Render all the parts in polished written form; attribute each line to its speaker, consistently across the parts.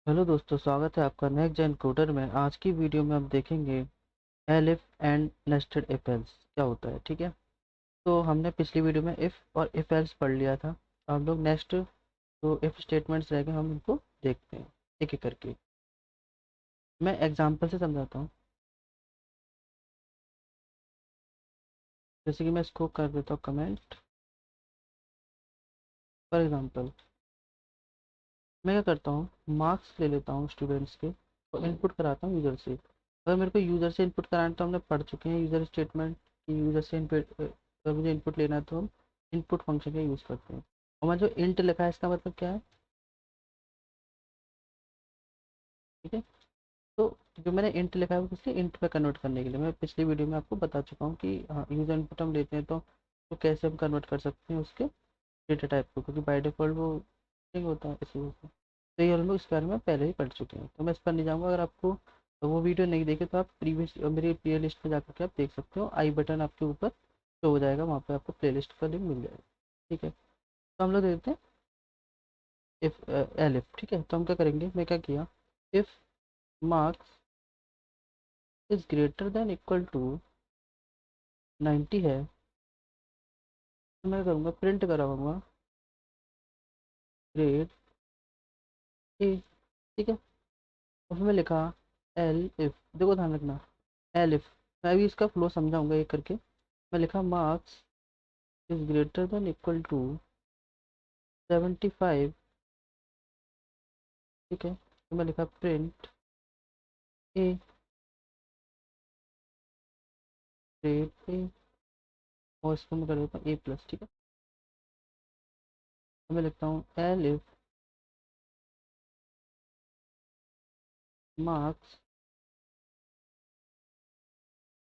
Speaker 1: Hello दोस्तों, स्वागत है आपका नेक्स्ट जेन कोडर में। आज की वीडियो में हम देखेंगे elif and nested if else क्या होता है। ठीक है, तो हमने पिछली वीडियो में इफ़ और इफ एल्स पढ़ लिया था। अब हम लोग नेक्स्ट जो इफ स्टेटमेंट्स रहेंगे हम उनको देखते हैं एक एक करके। मैं एग्जांपल से समझाता हूँ। जैसे कि मैं इसको कर देता हूँ कमेंट। फॉर एग्जांपल मैं क्या करता हूँ, मार्क्स ले लेता हूँ स्टूडेंट्स के और इनपुट कराता हूँ यूज़र से। अगर मेरे को यूज़र से इनपुट कराना तो हमने पढ़ चुके हैं यूज़र स्टेटमेंट कि यूज़र से इनपुट, अगर मुझे इनपुट लेना है तो हम इनपुट फंक्शन का यूज़ करते हैं। और मैं जो इंट लिखा है इसका मतलब क्या है। ठीक है, तो जो मैंने इंट लिखा है वो किसलिए, इंट में कन्वर्ट करने के लिए। मैं पिछली वीडियो में आपको बता चुका हूँ कि हाँ, यूज़र इनपुट हम लेते हैं तो कैसे हम कन्वर्ट कर सकते हैं उसके डेटा टाइप को, क्योंकि बाय डिफ़ॉल्ट वो नहीं होता है इसी वजह से। तो ये हम लोग इस बारे में पहले ही पढ़ चुके हैं, तो मैं इस पर नहीं जाऊँगा। अगर आपको वो वीडियो नहीं देखे तो आप प्रीवियस मेरी प्ले लिस्ट में जाकर के आप देख सकते हो। आई बटन आपके ऊपर शो हो जाएगा, वहाँ पे आपको प्ले लिस्ट का लिंक मिल जाएगा। ठीक है, तो हम लोग देखते हैं इफ एलिफ। ठीक है, तो हम क्या करेंगे, मैं क्या किया, if marks is greater than equal to 90 है, तो मैं करूँगा प्रिंट कराऊंगा ग्रेड ए। ठीक है, और फिर मैं लिखा एल इफ। देखो ध्यान रखना, एल इफ। मैं भी इसका फ्लो समझाऊंगा एक करके। मैं लिखा marks is greater than equal to 75। ठीक है, तो मैं लिखा प्रिंट ए, ग्रेड ए, और इसको मैं कर देता हूँ ए प्लस। ठीक है, तो मैं लिखता हूँ elif marks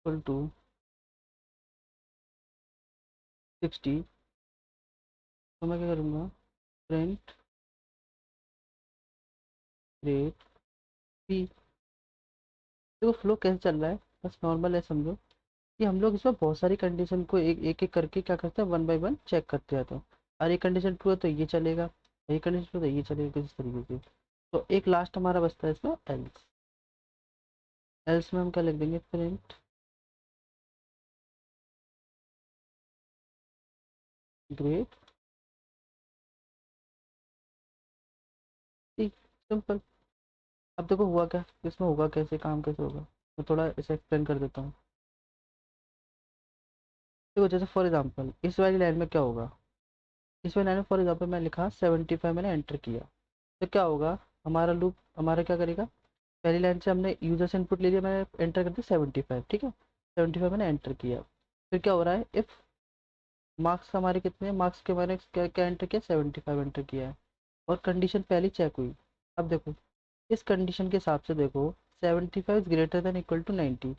Speaker 1: equal to 60। तो मैं क्या करूँगा, प्रिंट ग्रेड बी। देखो फ्लो कैसे चल रहा है, बस नॉर्मल है समझो कि हम लोग इसमें बहुत सारी कंडीशन को एक एक एक करके क्या करते हैं, वन बाय वन चेक करते जाते हैं। और एक कंडीशन ट्रू है तो ये चलेगा, ये कंडीशन ट्रू है तो ये चलेगा, किस तरीके से। तो एक लास्ट हमारा बचता है इसमें एल्स। एल्स में हम क्या लिख देंगे, प्रिंट ग्रेड सी। सिंपल। अब देखो हुआ क्या, इसमें होगा कैसे, काम कैसे होगा, मैं थोड़ा इसे एक्सप्लेन कर देता हूँ। देखो जैसे फॉर एग्जाम्पल इस वाली लाइन में क्या होगा, इस वाली लाइन में फॉर एग्जाम्पल मैं लिखा 75, मैंने एंटर किया। तो क्या होगा, हमारा लूप हमारा क्या करेगा, पहली लाइन से हमने यूजर से इनपुट ले लिया, मैंने एंटर कर दिया 75। ठीक है, 75 मैंने एंटर किया। फिर क्या हो रहा है, इफ मार्क्स हमारे कितने हैं, मार्क्स के मैंने क्या क्या एंटर किया, 75 एंटर किया है। और कंडीशन पहली चेक हुई। अब देखो इस कंडीशन के हिसाब से देखो, 75 is greater than equal to 90।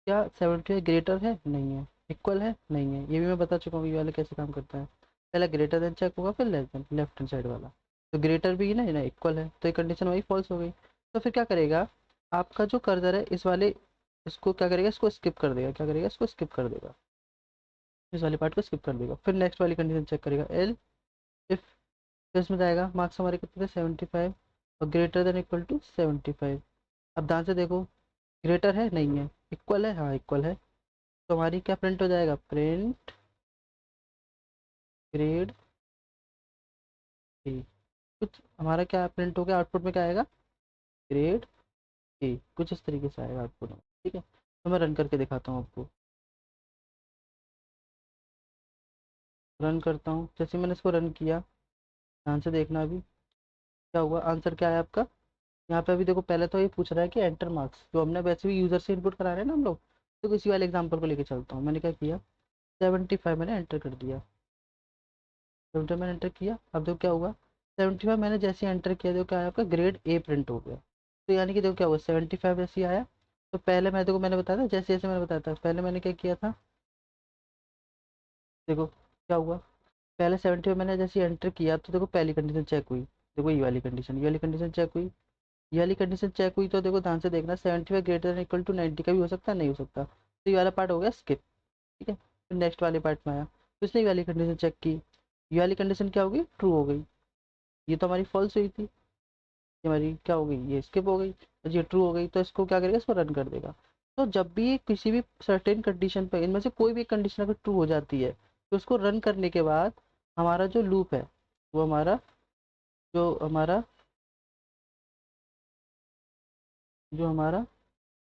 Speaker 1: क्या 75 ग्रेटर है, नहीं है, इक्वल है, नहीं है। ये भी मैं बता चुका हूँ ये वाला कैसे काम करता है। पहला ग्रेटर देन चेक होगा, फिर less than, left hand side वाला। तो ग्रेटर भी ना, ना इक्वल है, तो ये कंडीशन वही फॉल्स हो गई। तो फिर क्या करेगा, आपका जो कर्सर है इस वाले, इसको क्या करेगा, इसको स्किप कर देगा। क्या करेगा, इसको स्किप कर देगा, इस वाले पार्ट को स्किप कर देगा। फिर नेक्स्ट वाली कंडीशन चेक करेगा, एल इफ। फिर इसमें जाएगा, मार्क्स हमारे कितने थे, 75, और ग्रेटर देन इक्वल टू 75। अब ध्यान से देखो, ग्रेटर है, नहीं है, इक्वल है, हाँ इक्वल है। तो हमारी क्या प्रिंट हो जाएगा, प्रिंट ग्रेड ए। कुछ हमारा क्या प्रिंट हो गया, आउटपुट में क्या आएगा, ग्रेड ए। कुछ इस तरीके से आएगा आउटपुट में। ठीक है, तो मैं रन करके दिखाता हूँ आपको। रन करता हूँ, जैसे मैंने इसको रन किया, ध्यान से देखना अभी क्या हुआ, आंसर क्या है आपका। यहाँ पे अभी देखो, पहले तो ये पूछ रहा है कि एंटर मार्क्स, जो हमने वैसे भी यूजर से इनपुट करा रहे हैं ना हम लोग। तो किसी वाले एग्जांपल को लेके चलता हूँ। मैंने क्या किया, 75 मैंने एंटर कर दिया। 75 मैंने एंटर किया, अब देखो क्या हुआ, 75 मैंने जैसे एंटर किया, देखो क्या आया, आपका ग्रेड ए प्रिंट हो गया। तो यानी कि देखो क्या हुआ, 75 जैसे ही आया। तो पहले मैं देखो, मैंने बताया था, जैसे जैसे मैंने बताया था, पहले मैंने क्या किया था, देखो क्या हुआ, पहले 75 मैंने जैसे एंटर किया तो देखो पहली कंडीशन चेक हुई। देखो ये वाली कंडीशन चेक हुई, ये वाली कंडीशन चेक हुई। तो देखो ध्यान से देखना, 75 ग्रेटर देन इक्वल टू 90 का भी हो सकता है, नहीं हो सकता। तो ये वाला पार्ट हो गया स्किप। ठीक है, फिर नेक्स्ट वाले पार्ट में आया, तो इसने ये वाली कंडीशन चेक की, ये वाली कंडीशन क्या होगी, ट्रू हो गई। ये तो हमारी फॉल्स हुई थी। ये हमारी क्या हो गई, ये स्किप हो गई, तो ये ट्रू हो गई, तो इसको क्या करेगा, इसको रन कर देगा। तो जब भी किसी भी सर्टेन कंडीशन पे इनमें से कोई भी कंडीशन अगर ट्रू हो जाती है, तो उसको रन करने के बाद हमारा जो लूप है, वो हमारा जो हमारा जो हमारा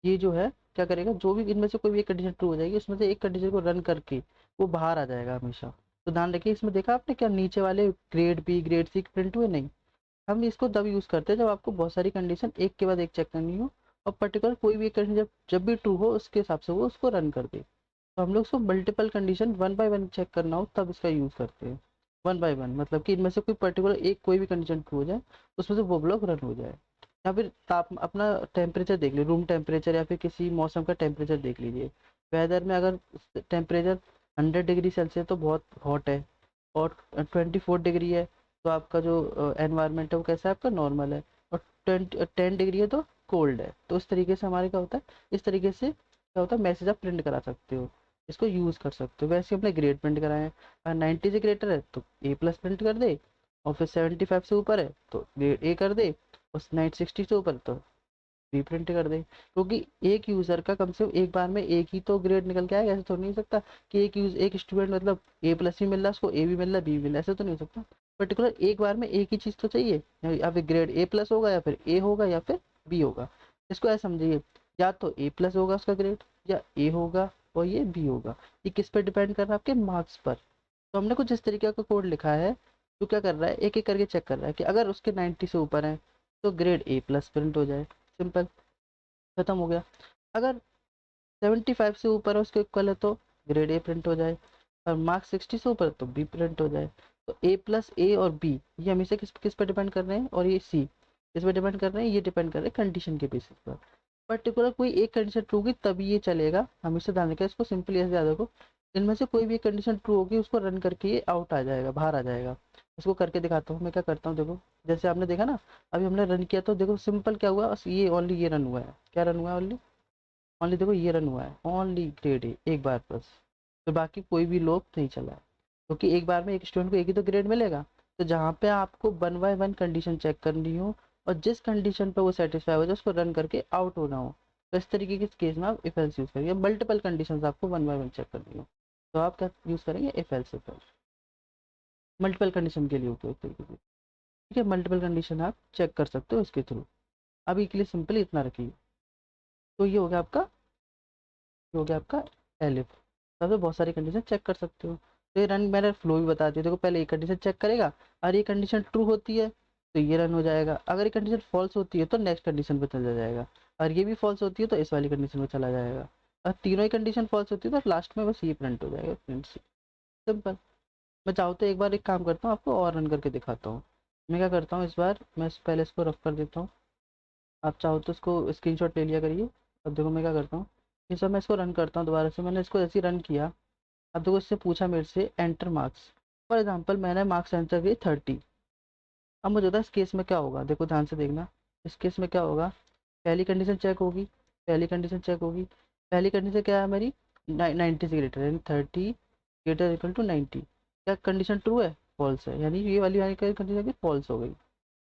Speaker 1: ये जो है क्या करेगा, जो भी इनमें से कोई भी एक कंडीशन ट्रू हो जाएगी, उसमें से एक कंडीशन को रन करके वो बाहर आ जाएगा हमेशा। तो ध्यान रखिए, इसमें देखा आपने क्या नीचे वाले grade B grade C print हुए नहीं। हम इसको तब यूज करते हैं जब आपको बहुत सारी कंडीशन एक के बाद एक चेक करनी हो, और पर्टिकुलर कोई भी एक कंडीशन जब जब भी ट्रू हो उसके हिसाब से वो उसको रन कर दे। तो हम लोग उसको multiple condition one by one check करना हो तब इसका यूज करते हैं। वन बाय वन मतलब कि इनमें से कोई पर्टिकुलर एक कोई भी कंडीशन ट्रू हो जाए, उसमें से वो ब्लॉक रन हो जाए। या फिर ताप अपना टेम्परेचर देख लीजिए, रूम टेम्परेचर या फिर किसी मौसम का टेम्परेचर देख लीजिए। वेदर में अगर टेम्परेचर 100 डिग्री सेल्सियस तो बहुत हॉट है, और 24 डिग्री है तो आपका जो एनवायरनमेंट है वो कैसा है, आपका नॉर्मल है, और 10 डिग्री है तो कोल्ड है। तो इस तरीके से हमारे क्या होता है, इस तरीके से क्या होता है, मैसेज आप प्रिंट करा सकते हो, इसको यूज़ कर सकते हो। वैसे हमने ग्रेड प्रिंट कराए हैं, अगर 90 से ग्रेटर है तो ए प्लस प्रिंट कर दे, और फिर 75 से ऊपर है तो ग्रेड ए कर दे, और 60 से ऊपर तो रीप्रिंट कर दे। क्योंकि एक यूजर का कम से कम एक बार में एक ही तो ग्रेड निकल के आएगा, ऐसा तो नहीं हो सकता कि एक स्टूडेंट मतलब ए प्लस भी मिल रहा है उसको, ए भी मिल रहा है बी भी मिल रहा है, ऐसा तो नहीं हो सकता। पर्टिकुलर एक बार में एक ही चीज तो चाहिए, या फिर ग्रेड ए प्लस होगा या फिर ए होगा या फिर बी होगा। इसको ऐसा समझिए, या तो ए प्लस होगा उसका ग्रेड, या ए होगा और ये बी होगा। ये किस पर डिपेंड कर रहा है, आपके मार्क्स पर। तो हमने कुछ इस तरीके का कोड लिखा है, जो क्या कर रहा है, एक एक करके चेक कर रहा है कि अगर उसके 90 से ऊपर है तो ग्रेड ए प्लस प्रिंट हो जाए, सिंपल, खत्म हो गया। अगर 75 से ऊपर है उसके इक्वल है तो ग्रेड ए प्रिंट हो जाए, और मार्क्स 60 से ऊपर तो बी प्रिंट हो जाए। तो ए प्लस ए और बी ये हमेशा किस किस पर डिपेंड कर रहे हैं, और ये सी किस पर डिपेंड कर रहे हैं, ये डिपेंड कर रहे हैं कंडीशन के बेसिस पर। पर्टिकुलर कोई एक कंडीशन ट्रू होगी तभी ये चलेगा, हमेशा ध्यान रखें इसको, सिंपली ऐसे याद रखो, इनमें से कोई भी एक कंडीशन ट्रू होगी उसको रन करके ये आउट आ जाएगा, बाहर आ जाएगा। इसको करके दिखाता हूँ मैं क्या करता हूँ, देखो जैसे आपने देखा ना, अभी हमने रन किया तो देखो सिंपल क्या हुआ, बस ये ओनली ये रन हुआ है, क्या रन हुआ है ओनली, ओनली देखो ये रन हुआ है, ओनली ग्रेड ए एक बार बस। तो बाकी कोई भी लोग नहीं चला है, क्योंकि एक बार में एक स्टूडेंट को एक ही तो ग्रेड मिलेगा। तो जहाँ पे आपको one by one condition check करनी हो, और जिस कंडीशन पे वो सेटिस्फाई हो जाए उसको रन करके आउट होना हो, तो इस तरीके के केस में आप इफ एल्स यूज करिए। मल्टीपल कंडीशन आपको वन बाय वन चेक करनी हो तो आप क्या यूज करेंगे, इफ एल्स मल्टीपल कंडीशन के लिए उपयोग तरीके से। ठीक है, मल्टीपल कंडीशन आप चेक कर सकते हो इसके थ्रू। अभी के लिए सिंपल इतना रखिए। तो ये हो गया आपका, ये हो गया आपका एलिफ। तब तो बहुत सारी कंडीशन चेक कर सकते हो। तो ये रन मैंने फ्लो भी बता दिया, देखो पहले एक कंडीशन चेक करेगा, और ये कंडीशन ट्रू होती है तो ये रन हो जाएगा, अगर ये कंडीशन फॉल्स होती है तो नेक्स्ट कंडीशन पे चला जाएगा, और ये भी फॉल्स होती है तो इस वाली कंडीशन में चला जाएगा, और तीनों ही कंडीशन फॉल्स होती है तो लास्ट में बस ये प्रिंट हो जाएगा, प्रिंट सी, सिंपल। मैं चाहूँ तो एक बार एक काम करता हूँ, आपको और रन करके दिखाता हूँ। मैं क्या करता हूँ, इस बार मैं पहले इसको रफ कर देता हूँ, आप चाहो तो इसको स्क्रीनशॉट ले लिया करिए। अब देखो मैं क्या करता हूँ, इस बार मैं इसको रन करता हूँ दोबारा से, मैंने इसको ऐसे ही रन किया। अब देखो इससे पूछा मेरे से एंटर मार्क्स, फॉर एग्जांपल मैंने मार्क्स एंटर किए 30। अब मुझे पता है इस केस में क्या होगा, देखो ध्यान से देखना, इस केस में क्या होगा, पहली कंडीशन चेक होगी, पहली कंडीशन चेक होगी, पहली कंडीशन क्या है मेरी, 90 से ग्रेटर, यानी 30 ग्रेटर इक्वल टू 90। क्या कंडीशन ट्रू है, फॉल्स है, यानी ये वाली कंडीशन फॉल्स हो गई,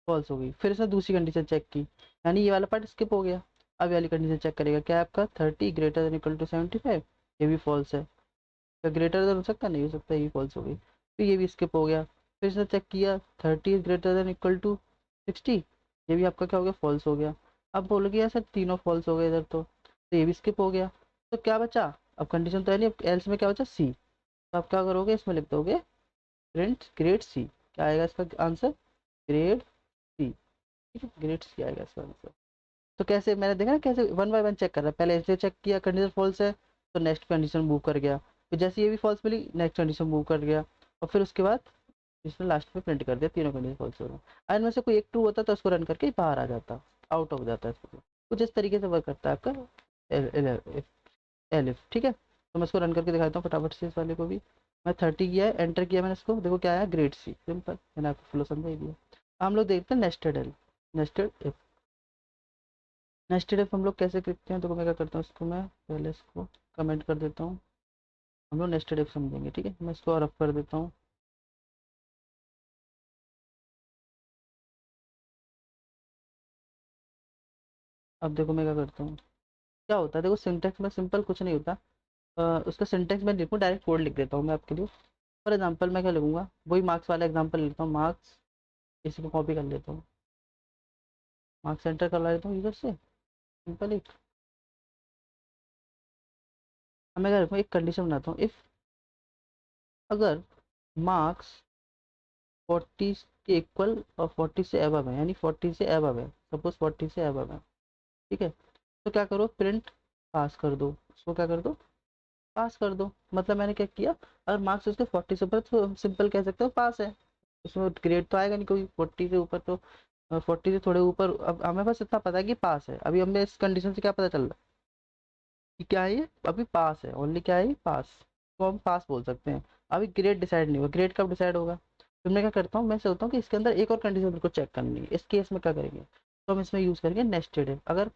Speaker 1: फॉल्स हो गई। फिर इसने दूसरी कंडीशन चेक की, यानी ये वाला पार्ट स्किप हो गया। अब ये वाली कंडीशन चेक करेगा, क्या है आपका 30 ग्रेटर देन इक्वल टू 75, ये भी फॉल्स है। क्या ग्रेटर देन हो सकता, नहीं हो सकता, ये भी फॉल्स हो गई, तो ये भी स्किप हो गया। फिर इसने चेक किया 30 is greater than equal to 60, ये भी आपका क्या हो गया, फॉल्स हो गया। अब बोल गया सर तीनों फॉल्स हो गए इधर, तो ये भी स्किप हो गया। तो क्या बचा, अब कंडीशन तो है नहीं, अब एल्स में क्या बचा, सी। तो आप क्या करोगे, इसमें लिख दोगे प्रिंट ग्रेड सी, क्या आएगा इसका आंसर, ग्रेड सी। ठीक है, ग्रेड सी आएगा इसका आंसर। तो कैसे मैंने देखा ना कैसे वन बाय वन चेक कर रहा है, पहले ऐसे चेक किया कंडीशन फॉल्स है तो नेक्स्ट कंडीशन मूव कर गया, फिर जैसे ये भी फॉल्स मिली नेक्स्ट कंडीशन मूव कर गया, और फिर उसके बाद इसने लास्ट में प्रिंट कर दिया तीनों कंडीशन फॉल्स हो रहा है। इनमें से कोई एक ट्रू होता तो उसको रन करके बाहर आ जाता, आउट हो जाता है इसको। कुछ इस तरीके से वर्क करता है आपका एलिफ। ठीक है, तो मैं इसको रन करके दिखाता हूँ फटाफट से, इस वाले को भी। मैं 30 किया है, एंटर किया मैंने इसको, देखो क्या आया, ग्रेड सी, सिंपल, मैंने आपको फ्लो समझा ही दिया। हम लोग देखते हैं nested L, nested nested if हम लोग कैसे करते हैं, तो मैं क्या करता हूँ, इसको मैं पहले इसको कमेंट कर देता हूँ, हम लोग नेस्टेड इफ समझेंगे। ठीक है, मैं इसको और रफ कर देता हूँ। अब देखो मैं क्या करता हूँ, क्या होता है देखो, सिंटेक्स में सिंपल कुछ नहीं होता। उसका सिंटेक्स में लिखूँ, डायरेक्ट कोड लिख देता हूँ मैं आपके लिए। फॉर एग्जाम्पल मैं क्या लिखूंगा, वही मार्क्स वाला एग्जाम्पल लेता हूँ, मार्क्स, इसी को कॉपी कर लेता हूँ, मार्क्स एंटर कर लेता हूँ यूजर से, सिंपल एक। अब मैं क्या लिखूँ, एक कंडीशन बनाता हूँ, इफ अगर मार्क्स 40 के इक्वल और 40 से अबव है, यानी 40 से अबव है, सपोज 40 से अबव है, ठीक है, तो क्या करो, प्रिंट पास कर दो, उसको क्या कर दो, पास कर दो। मतलब मैंने क्या किया, अगर मार्क्स उसके 40 से ऊपर तो हम सिंपल कह सकते हो पास है, उसमें ग्रेड तो आएगा नहीं कोई, 40 से ऊपर तो 40 से थोड़े ऊपर, अब हमें बस इतना पता है कि पास है। अभी हमें इस कंडीशन से क्या पता चल रहा है कि क्या है, ये अभी पास है, ओनली क्या है, पास, तो हम पास बोल सकते हैं। अभी ग्रेड डिसाइड नहीं हुआ, ग्रेड कब डिसाइड होगा, तो मैं क्या करता हूँ, मैं सोचता हूँ कि इसके अंदर एक और कंडीशन मेरे को चेक करनी है। इस केस में क्या करेंगे, तो हम इसमें यूज करेंगे नेस्टेड इफ। अगर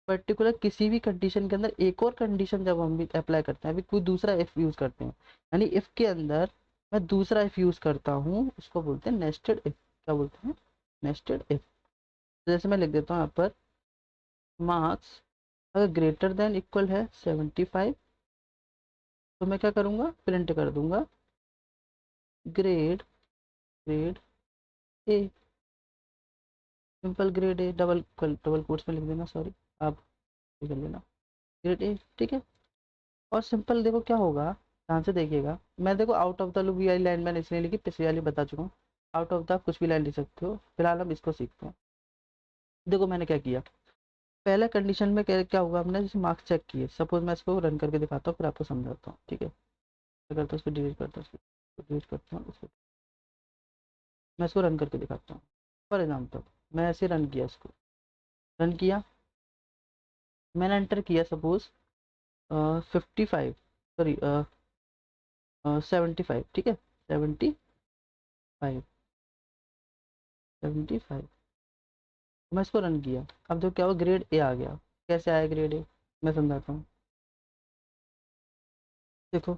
Speaker 1: पर्टिकुलर किसी भी कंडीशन के अंदर एक और कंडीशन जब हम भी अप्लाई करते हैं, अभी कोई दूसरा इफ यूज करते हैं, यानी इफ के अंदर मैं दूसरा इफ यूज करता हूँ, उसको बोलते हैं नेस्टेड इफ। क्या बोलते हैं, नेस्टेड इफ। जैसे मैं लिख देता हूँ यहाँ पर, मार्क्स अगर ग्रेटर देन इक्वल है 75, तो मैं क्या करूँगा, प्रिंट कर दूंगा grade, grade A, simple grade A, double double quotes में लिख देना, सॉरी आप ये कर लेना, ग्रेड ए, ठीक है। और सिंपल देखो क्या होगा, ध्यान से देखिएगा, मैं देखो आउट ऑफ द लूप वाली लाइन मैंने इसलिए लिखी, पिछली वाली बता चुका हूँ, आउट ऑफ द कुछ भी लाइन लिख सकते हो, फिलहाल हम इसको सीखते हैं। देखो मैंने क्या किया, पहले कंडीशन में क्या क्या हुआ, हमने जैसे मार्क्स चेक किए, सपोज मैं इसको रन करके दिखाता हूँ फिर आपको समझाता हूँ, ठीक है। क्या करता हूँ, इसको डिलीट करता हूँ, इसको डिलीट करता हूँ, इसको मैं इसको रन करके दिखाता हूँ। फॉर एग्जाम्पल मैं ऐसे रन किया, इसको रन किया, मैंने एंटर किया सपोज 55, सॉरी 75, ठीक है, 75, 75, मैं इसको रन किया। अब जो क्या हुआ, ग्रेड ए आ गया। कैसे आया ग्रेड ए, मैं समझाता हूँ, देखो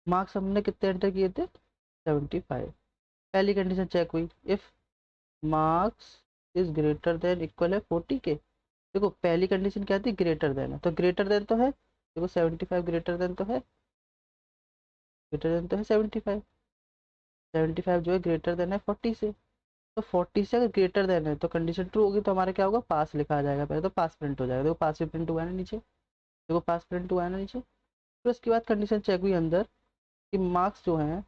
Speaker 1: मार्क्स हमने कितने एंटर किए थे, 75, पहली कंडीशन चेक हुई, if marks is greater than equal है 40 के। देखो पहली कंडीशन क्या थी, ग्रेटर देन है, तो ग्रेटर देन तो है, देखो 75 ग्रेटर देन तो है, ग्रेटर देन तो है 75, 75 जो है ग्रेटर देन है 40 से, तो 40 से अगर ग्रेटर देन है तो कंडीशन ट्रू होगी, तो हमारा क्या होगा, पास लिखा आ जाएगा, पहले तो पास प्रिंट हो जाएगा, देखो पास भी प्रिंट हुआ है ना नीचे, देखो पास प्रिंट हुआ है ना नीचे। फिर उसके बाद कंडीशन चेक हुई अंदर कि मार्क्स जो हैं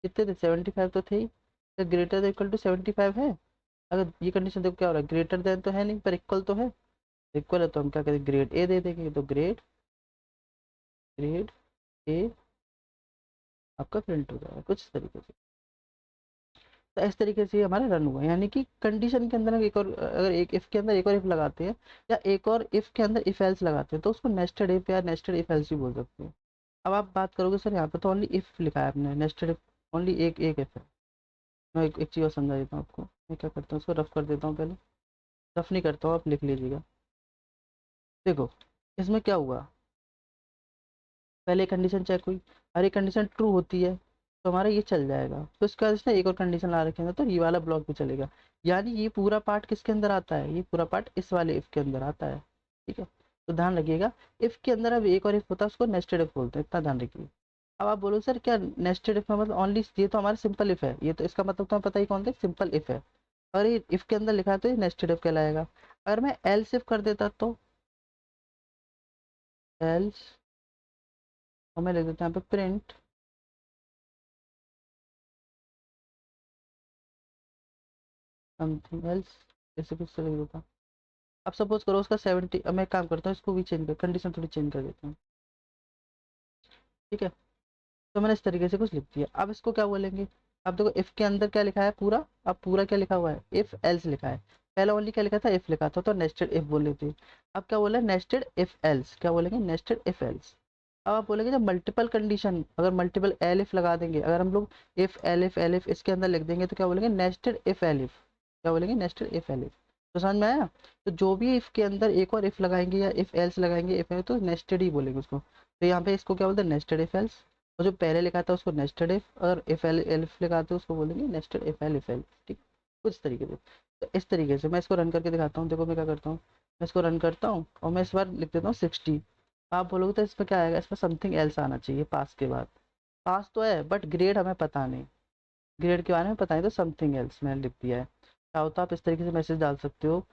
Speaker 1: कितने थे, 75 तो थे ही, तो ग्रेटर देन इक्वल टू 75 है। अगर ये कंडीशन देखो क्या हो रहा है, ग्रेटर देन तो है नहीं पर इक्वल तो है, इक्वल है तो हम क्या करें, ग्रेड ए दे देंगे, तो ग्रेड, ग्रेड ए आपका प्रिंट हो जाएगा कुछ इस तरीके से। तो इस तरीके से हमारे रन हुआ, यानी कि कंडीशन के अंदर हम एक और, अगर एक इफ के अंदर एक और इफ लगाते हैं, या एक और इफ के अंदर इफ एल्स लगाते हैं, तो उसको नेस्टेड इफ या नेस्टेड इफ एल्स भी बोल सकते हैं। अब आप बात करोगे सर यहाँ पे तो ओनली इफ लिखा है आपने, नेस्टेड इफ ओनली एक एक इफ है। मैं एक चीज़ और समझा देता हूँ आपको, मैं क्या करता हूँ, उसको रफ कर देता हूँ पहले, रफ नहीं करता हूँ, आप लिख लीजिएगा। देखो इसमें क्या हुआ, पहले कंडीशन चेक हुई, हर एक कंडीशन ट्रू होती है तो हमारा ये चल जाएगा, तो इसका इसने एक और कंडीशन ला रखे हैं तो ये वाला ब्लॉक भी चलेगा। यानी ये पूरा पार्ट किसके अंदर आता है, ये पूरा पार्ट इस वाले इफ के अंदर आता है, ठीक है। तो ध्यान रखिएगा, इफ के अंदर अब एक और इफ होता है उसको नेस्टेड इफ बोलते हैं, इतना ध्यान रखिए। अब आप बोलो सर क्या नेस्टेड इफ में मतलब ओनली, ये तो हमारा सिंपल इफ है, ये तो इसका मतलब तो पता ही कौन सा सिंपल इफ है, और ये इफ के अंदर लिखा है तो ये नेस्टेड इफ कहलाएगा। अगर मैं एल्स इफ कर देता तो, एल्स, और मैं लिख देता हूँ यहाँ पे प्रिंट समथिंग एल्स, ऐसे कुछ से लिख देता हूँ। अब सपोज करो उसका 70, अब मैं एक काम करता हूँ, इसको भी चेंज कर, कंडीशन थोड़ी चेंज कर देता हूँ, ठीक है। तो मैंने इस तरीके से कुछ लिख दिया, अब इसको क्या बोलेंगे, अब देखो इफ के अंदर क्या लिखा है पूरा, अब पूरा क्या लिखा हुआ है, इफ एल्स लिखा है, पहला ओनली क्या लिखा था, इफ लिखा था, तो नेस्टेड इफ बोले थे। अब क्या बोला, नेस्टेड इफ एल्स, क्या बोलेंगे, नेस्टेड इफ एल्स। अब आप बोलेंगे जब मल्टीपल कंडीशन, अगर मल्टीपल एल इफ लगा देंगे, अगर हम लोग इफ एल इफ इसके अंदर लिख देंगे तो क्या बोलेंगे, नेस्टेड इफ एल इफ, क्या बोलेंगे, नेस्टेड इफ एल इफ। तो समझ में आया, तो जो भी इफ के अंदर एक और इफ लगाएंगे या इफ एल्स लगाएंगे, इफ है तो नेस्टेड ही बोलेंगे उसको, तो यहाँ पे इसको क्या बोलते हैं, नेस्टेड इफ एल्स। और जो पहले लिखा था उसको नेस्टेड इफ, और इफ एल एल्फ लिखाते हैं उसको बोलेंगे nested if L if L, ठीक, कुछ तरीके से। तो इस तरीके से मैं इसको रन करके दिखाता हूँ। देखो मैं क्या करता हूँ, मैं इसको रन करता हूँ और मैं इस बार लिख देता हूँ 60। आप बोलोगे तो इसमें क्या आएगा, इसमें समथिंग एल्स आना चाहिए पास के बाद। पास तो है बट ग्रेड हमें पता नहीं, ग्रेड के बारे में पता नहीं, तो समथिंग एल्स मैंने लिख दिया है। चाहो तो आप इस तरीके से मैसेज डाल सकते हो,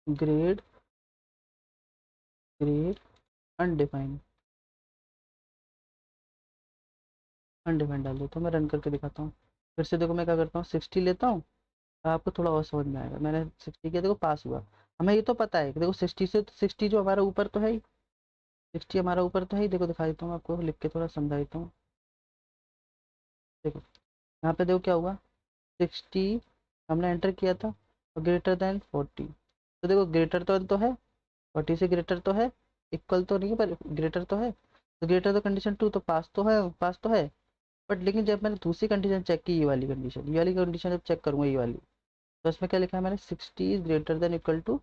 Speaker 1: ग्रेड, ग्रेड अनडिफाइंड, अनडिफाइंड डाल देता हूँ। मैं रन करके दिखाता हूँ। फिर से देखो मैं क्या करता हूँ, 60 लेता हूँ। आपको थोड़ा और समझ में आएगा। मैंने 60 किया, देखो पास हुआ। हमें ये तो पता है कि देखो 60 से 60 जो हमारा ऊपर तो है ही, 60 हमारा ऊपर तो है ही। देखो दिखा देता हूँ आपको, लिख के थोड़ा समझा देता हूँ। देखो यहाँ पे देखो क्या हुआ, 60 हमने एंटर किया था और ग्रेटर देन 40। तो देखो ग्रेटर तो है, 40 से ग्रेटर तो है, इक्वल तो नहीं है पर ग्रेटर तो है। तो ग्रेटर तो कंडीशन 2, तो पास तो है, पास तो है। बट लेकिन जब मैंने दूसरी कंडीशन चेक की, ये वाली कंडीशन जब चेक करूंगा ये वाली, तो इसमें क्या लिखा है मैंने, 60 is greater than equal to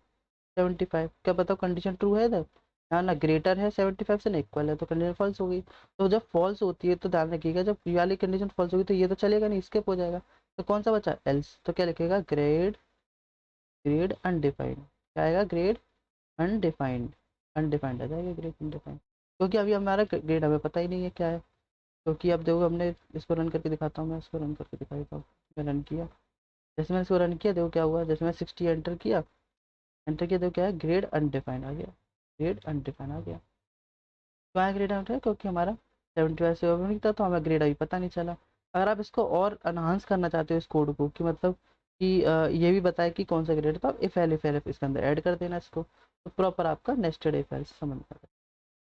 Speaker 1: 75। क्या बताओ कंडीशन ट्रू है इधर, ना ना ग्रेटर है 75 से, ना इक्वल है, तो कंडीशन फॉल्स हो गई। तो जब फॉल्स होती है तो ध्यान रखिएगा, जब ये वाली कंडीशन फॉल्स होगी तो ये तो चलेगा नहीं, स्किप हो जाएगा। तो कौन सा बचा, एल्स। तो क्या लिखेगा, ग्रेड, ग्रेड अनडिफाइंड। क्या आएगा, ग्रेड अनडिफाइंड, अनडिफाइंड आ जाएगा, ग्रेड अनडिफाइंड। क्योंकि अभी हमारा ग्रेड हमें पता ही नहीं है क्या है। क्योंकि अब देखो हमने इसको रन करके दिखाता हूँ, मैं इसको रन करके दिखाता हूँ। मैं रन किया, जैसे मैंने इसको रन किया देखो क्या हुआ, जैसे मैं 60 एंटर किया, एंटर किया देखो क्या है, ग्रेड अनडिफाइंड आ गया, ग्रेड अनडिफाइंड आ गया। क्यों आया ग्रेड अनडिफाइंड, क्योंकि हमारा 75 से ओवर नहीं था, तो हमें ग्रेड अभी पता नहीं चला। अगर आप इसको और एनहांस करना चाहते हो इस कोड को, कि मतलब कि ये भी बताए कि कौन सा ग्रेड है, तो आप इफ एल्फ इसके अंदर ऐड कर देना इसको, तो प्रॉपर आपका नेस्टेड इफ एल्स समझ में आ जाएगा।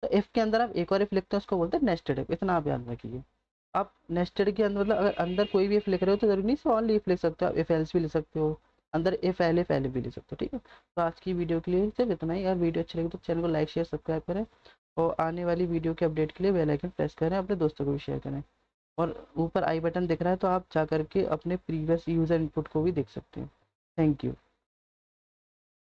Speaker 1: तो इफ के अंदर आप एक और इफ लिखते हैं उसको बोलते हैं नेस्टेड इफ, इतना आप याद रखिए। आप नेस्टेड के अंदर मतलब अगर अंदर कोई भी इफ लिख रहे हो तो जरूरी नहीं सिर्फ ओनली इफ लिख सकते हो, आप इफ एल्स भी लिख सकते हो, अंदर इफ एल्फ भी लिख सकते हो, ठीक है। तो आज की वीडियो के लिए सिर्फ इतना ही। अगर वीडियो अच्छी लगी तो चैनल को लाइक शेयर सब्सक्राइब करें, और आने वाली वीडियो के अपडेट के लिए बेल आइकन प्रेस करें, अपने दोस्तों को भी शेयर करें। और ऊपर आई बटन दिख रहा है तो आप जा करके अपने प्रीवियस यूजर इनपुट को भी देख सकते हैं। Thank you.